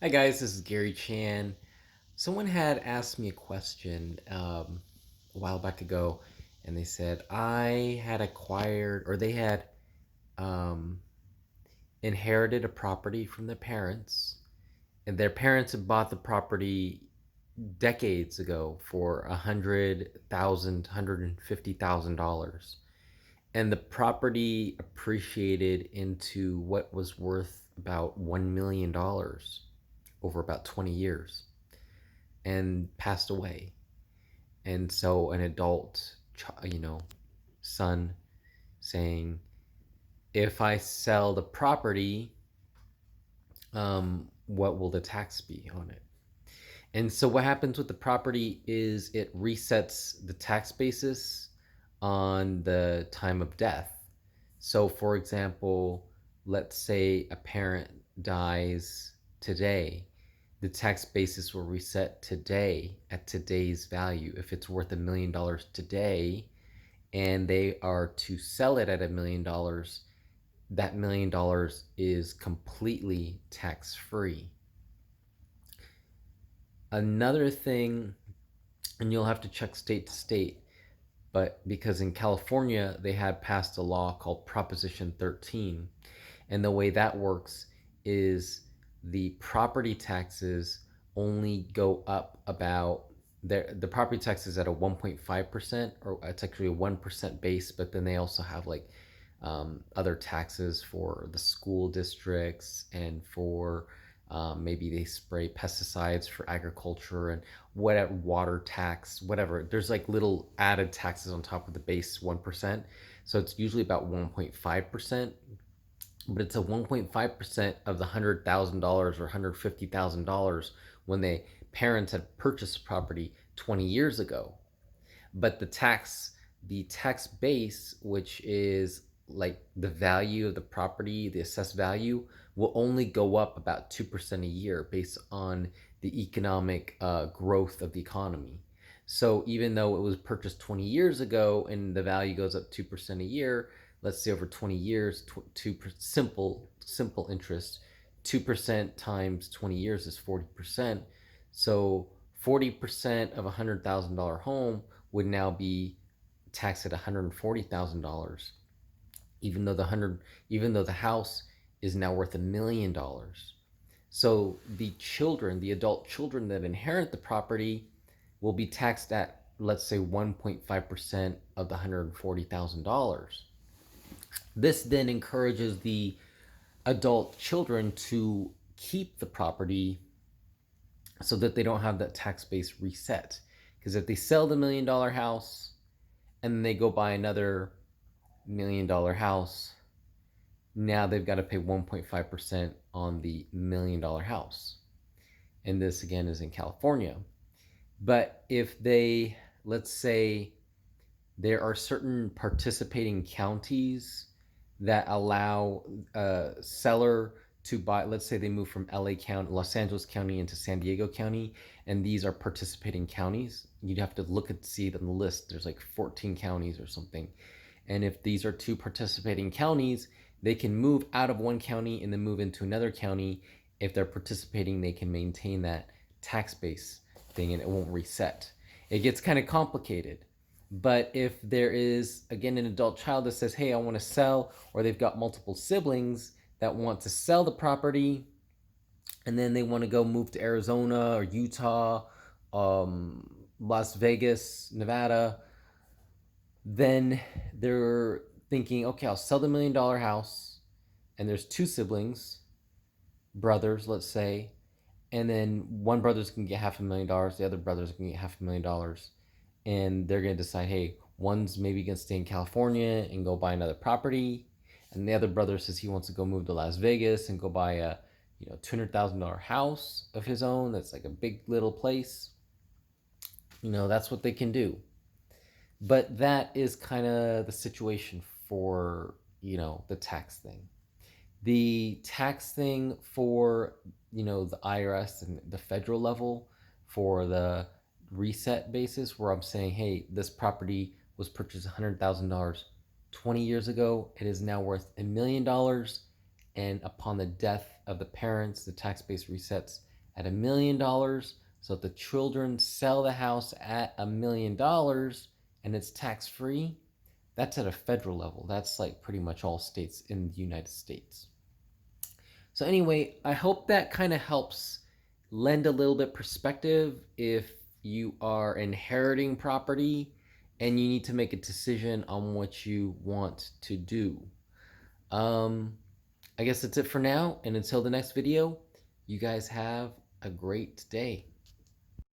Hi guys, this is Gary Chan. Someone had asked me a question a while back ago, and they said I had acquired or they had um, inherited a property from their parents, and their parents had bought the property decades ago for $150,000, and the property appreciated into what was worth about $1 million over about 20 years and passed away. And so an adult, son saying, if I sell the property, what will the tax be on it? And so what happens with the property is it resets the tax basis on the time of death. So, for example, let's say a parent dies today, the tax basis will reset today at today's value. If it's worth $1 million today and they are to sell it at $1 million, that $1 million is completely tax free. Another thing, and you'll have to check state to state, but because in California they had passed a law called Proposition 13, and the way that works is the property taxes only go up about the property tax is at a 1.5%, or it's actually a 1% base, but then they also have like other taxes for the school districts and for maybe they spray pesticides for agriculture and whatever, water tax, whatever. There's like little added taxes on top of the base 1%. So it's usually about 1.5%, but it's a 1.5% of the $100,000 or $150,000 when the parents had purchased property 20 years ago. But the tax base, which is like the value of the property, the assessed value, will only go up about 2% a year based on the economic growth of the economy. So even though it was purchased 20 years ago and the value goes up 2% a year, let's say over 20 years, two simple interest, 2% times 20 years is 40%. So 40% of $100,000 home would now be taxed at $140,000, even though the house is now worth $1 million. So the adult children that inherit the property, will be taxed at, let's say, 1.5% of the $140,000. This then encourages the adult children to keep the property so that they don't have that tax base reset. Because if they sell the $1 million house and then they go buy another $1 million house, now they've got to pay 1.5% on the $1 million house. And this again is in California. But if they, let's say, there are certain participating counties that allow a seller to buy, let's say they move from LA County, Los Angeles County into San Diego County, and these are participating counties. You'd have to look at see it on the list. There's like 14 counties or something. And if these are two participating counties, they can move out of one county and then move into another county. If they're participating, they can maintain that tax base thing and it won't reset. It gets kind of complicated. But if there is, again, an adult child that says, hey, I want to sell, or they've got multiple siblings that want to sell the property, and then they want to go move to Arizona or Utah, Las Vegas, Nevada, then they're thinking, okay, I'll sell the $1 million house, and there's two siblings, brothers, let's say, and then one brother's gonna get $500,000, the other brother's gonna get $500,000, and they're gonna decide, hey, one's maybe gonna stay in California and go buy another property, and the other brother says he wants to go move to Las Vegas and go buy a $200,000 house of his own. That's like a big little place. That's what they can do. But that is kind of the situation for the tax thing. The tax thing for the IRS and the federal level for the reset basis, where I'm saying, hey, this property was purchased $100,000 20 years ago, it is now worth $1 million, and upon the death of the parents, the tax base resets at $1 million. So if the children sell the house at $1 million and it's tax free, that's at a federal level. That's like pretty much all states in the United States. So anyway, I hope that kind of helps lend a little bit perspective if you are inheriting property and you need to make a decision on what you want to do. Um, I guess that's it for now. And until the next video, you guys have a great day.